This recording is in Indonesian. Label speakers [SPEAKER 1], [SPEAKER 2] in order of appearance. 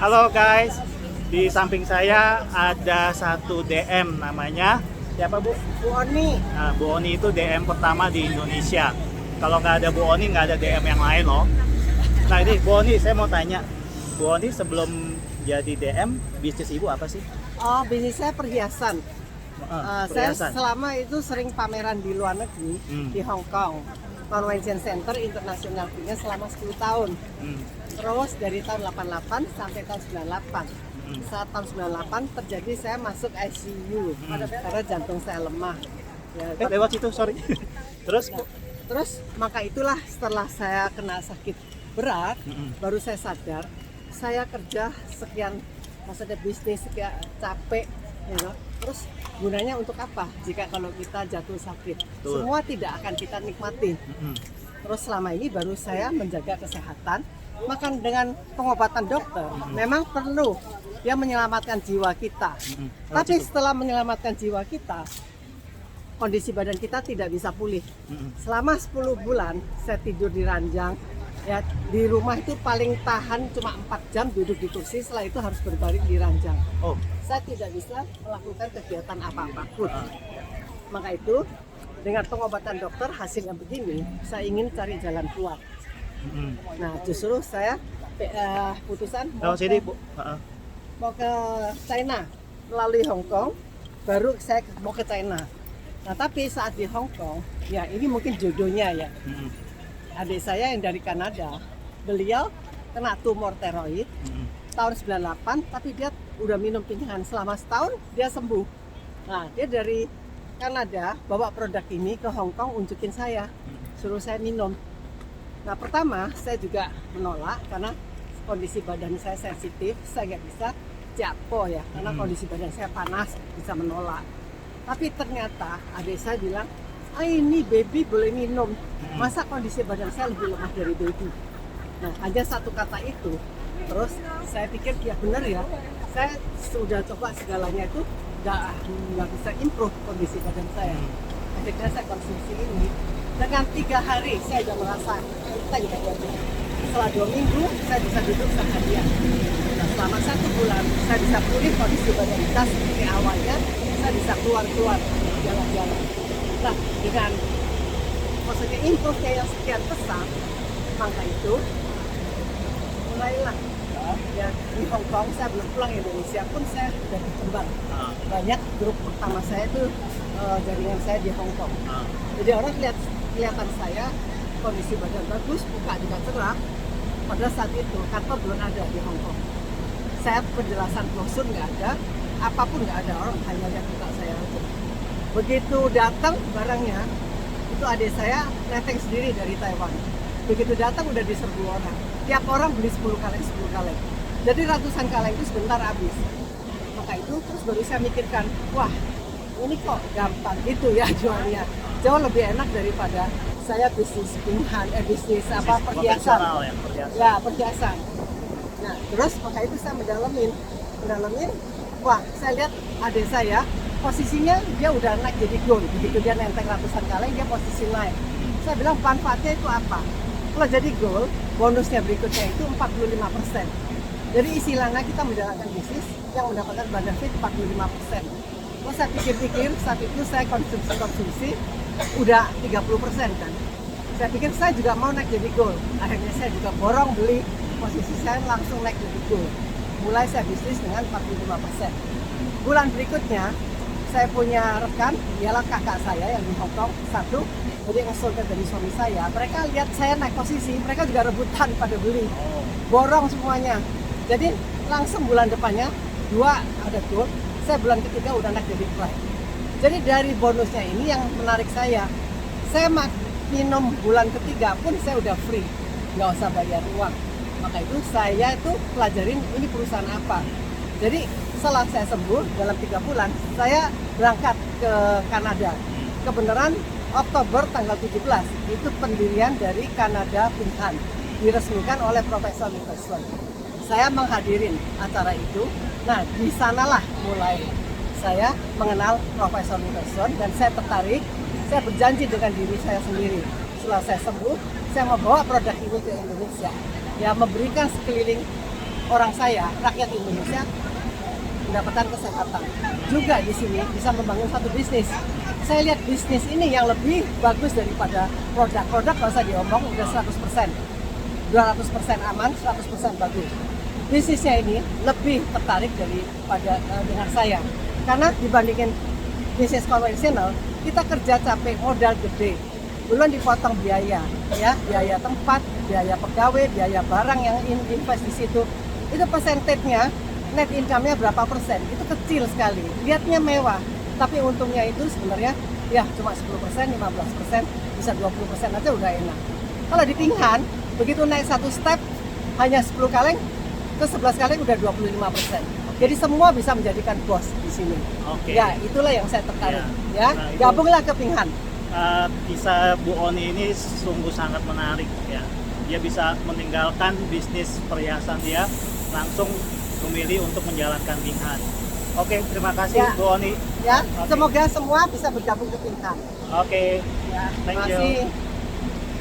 [SPEAKER 1] Halo guys, di samping saya ada satu DM namanya siapa Bu?
[SPEAKER 2] Bu Oni.
[SPEAKER 1] Nah, Bu Oni itu DM pertama di Indonesia. Kalau nggak ada Bu Oni nggak ada DM yang lain loh. Nah ini Bu Oni, saya mau tanya, Bu Oni sebelum jadi DM bisnis Ibu apa sih?
[SPEAKER 2] Oh, bisnis saya perhiasan. Saya
[SPEAKER 1] Perhiasan.
[SPEAKER 2] selama itu sering pameran di luar negeri, di Hong Kong. Convention Center International punya selama 10 tahun.
[SPEAKER 1] Hmm.
[SPEAKER 2] Terus dari tahun 88 sampai tahun 98.
[SPEAKER 1] Hmm.
[SPEAKER 2] Saat tahun 98 terjadi saya masuk ICU karena jantung saya lemah. Ya,
[SPEAKER 1] Lewat situ, sorry. Terus Bu?
[SPEAKER 2] Terus maka itulah setelah saya kena sakit berat, baru saya sadar saya kerja sekian, maksudnya bisnis sekian capek, you know. Terus gunanya untuk apa jika kalau kita jatuh sakit?
[SPEAKER 1] Betul.
[SPEAKER 2] Semua tidak akan kita nikmati. Terus selama ini baru saya menjaga kesehatan, makan dengan pengobatan dokter. Memang perlu dia menyelamatkan jiwa kita. Tapi setelah menyelamatkan jiwa kita, kondisi badan kita tidak bisa pulih. Selama 10 bulan saya tidur di ranjang. Ya, di rumah itu paling tahan cuma 4 jam duduk di kursi, setelah itu harus berbaring di ranjang.
[SPEAKER 1] Oh,
[SPEAKER 2] Saya tidak bisa melakukan kegiatan apa-apapun. Maka itu dengan pengobatan dokter hasilnya begini, saya ingin cari jalan keluar. Nah, justru saya putusan
[SPEAKER 1] tahu sini Bu.
[SPEAKER 2] mau ke China melalui Hong Kong, baru saya mau ke China. Nah, tapi saat di Hong Kong, ya ini mungkin jodohnya ya. Adik saya yang dari Kanada, beliau kena tumor tiroid tahun 98, tapi dia udah minum pilihan selama setahun, dia sembuh. Nah, dia dari Kanada bawa produk ini ke Hong Kong, unjukin saya, suruh saya minum. Nah, pertama saya juga menolak karena kondisi badan saya sensitif, saya nggak bisa japo ya, karena kondisi badan saya panas, bisa menolak. Tapi ternyata adik saya bilang, ini baby boleh minum, masa kondisi badan saya lebih lemah dari baby. Nah, hanya satu kata itu, terus saya pikir ya benar ya, saya sudah coba segalanya itu nggak bisa improve kondisi badan saya. Akhirnya saya konsumsi ini, dengan 3 hari saya sudah merasa enteng badannya. Setelah 2 minggu saya bisa duduk seharian. Nah, selama 1 bulan saya bisa pulih kondisi badan kita seperti awalnya, saya bisa keluar jalan-jalan. Nah, dengan maksudnya improve-nya yang sekian besar, maka itu mulailah ya di Hong Kong. Saya belum pulang Indonesia pun saya sudah berkembang. Banyak grup pertama saya itu jaringan saya di Hong Kong. Jadi orang kelihatan saya kondisi badan bagus, muka juga cerah. Pada saat itu kantor belum ada di Hong Kong. Saya penjelasan brosur nggak ada, apapun nggak ada, orang hanya lihat muka saya aja. Begitu datang barangnya, itu adik saya neteng sendiri dari Taiwan. Begitu datang udah diserbu orang. Tiap orang beli 10 kaleng. Jadi ratusan kaleng itu sebentar habis. Maka itu terus baru saya mikirkan, wah ini kok gampang gitu ya jualnya. Jauh lebih enak daripada saya bisnis pilihan, bisnis apa perhiasan. Ya, perhiasan. Nah, terus maka itu saya mendalamin. Wah, saya lihat adik saya posisinya dia udah naik jadi gold. Begitu dia nenteng ratusan kaleng, dia posisi naik. Saya bilang manfaatnya itu apa? Kalau jadi gold, bonusnya berikutnya itu 45%. Jadi istilahnya kita menjalankan bisnis yang mendapatkan benefit 45%. Kalau saya pikir-pikir, saat itu saya konsumsi udah 30% kan. Saya pikir saya juga mau naik jadi gold. Akhirnya saya juga borong beli, posisi saya langsung naik jadi gold. Mulai saya bisnis dengan 45%. Bulan berikutnya, saya punya rekan, ialah kakak saya yang di Hong Kong, satu, jadi konsultan dari suami saya. Mereka lihat saya naik posisi, mereka juga rebutan pada beli, borong semuanya. Jadi langsung bulan depannya, 2 ada gold, saya bulan ketiga udah naik jadi prime. Jadi dari bonusnya ini yang menarik saya minum bulan ketiga pun saya udah free, nggak usah bayar uang. Maka itu saya itu pelajarin ini perusahaan apa. Jadi setelah saya sembuh dalam 3 bulan, saya berangkat ke Kanada. Kebenaran Oktober tanggal 17 itu pendirian dari Kanada Pinghan, diresmikan oleh Profesor Newton. Saya menghadirin acara itu. Nah, di sanalah mulai saya mengenal Profesor Newton dan saya tertarik. Saya berjanji dengan diri saya sendiri, setelah saya sembuh, saya mau bawa produk ini ke Indonesia. Ya, memberikan sekeliling orang saya, rakyat Indonesia, pendapatan kesehatan. Juga di sini bisa membangun satu bisnis. Saya lihat bisnis ini yang lebih bagus daripada produk kalau saya diomong udah 100%. 200% aman, 100% bagus. Bisnisnya ini lebih tertarik daripada dengan saya. Karena dibandingin bisnis konvensional, kita kerja capek, modal gede. Belum dipotong biaya, ya, biaya tempat, biaya pegawai, biaya barang yang invest di situ. Itu persentasenya, net income-nya berapa persen? Itu kecil sekali. Lihatnya mewah, tapi untungnya itu sebenarnya ya cuma 10%, 15%, bisa 20% aja udah enak. Kalau di Pinghan, begitu naik satu step, hanya 10 kaleng, ke 11 kaleng udah 25%. Jadi semua bisa menjadikan bos di sini.
[SPEAKER 1] Oke.
[SPEAKER 2] Ya, itulah yang saya tertarik.
[SPEAKER 1] Ya.
[SPEAKER 2] Ya,
[SPEAKER 1] Nah, itu-
[SPEAKER 2] gabunglah ke Pinghan.
[SPEAKER 1] Kisah Bu Oni ini sungguh sangat menarik ya. Dia bisa meninggalkan bisnis perhiasan dia, langsung memilih untuk menjalankan Pinghan. Oke, terima kasih
[SPEAKER 2] Ya.
[SPEAKER 1] Bu Oni.
[SPEAKER 2] Ya,
[SPEAKER 1] Oke.
[SPEAKER 2] semoga semua bisa bergabung ke Pinghan.
[SPEAKER 1] Oke,
[SPEAKER 2] Ya,
[SPEAKER 1] Thank
[SPEAKER 2] terima
[SPEAKER 1] you.
[SPEAKER 2] kasih.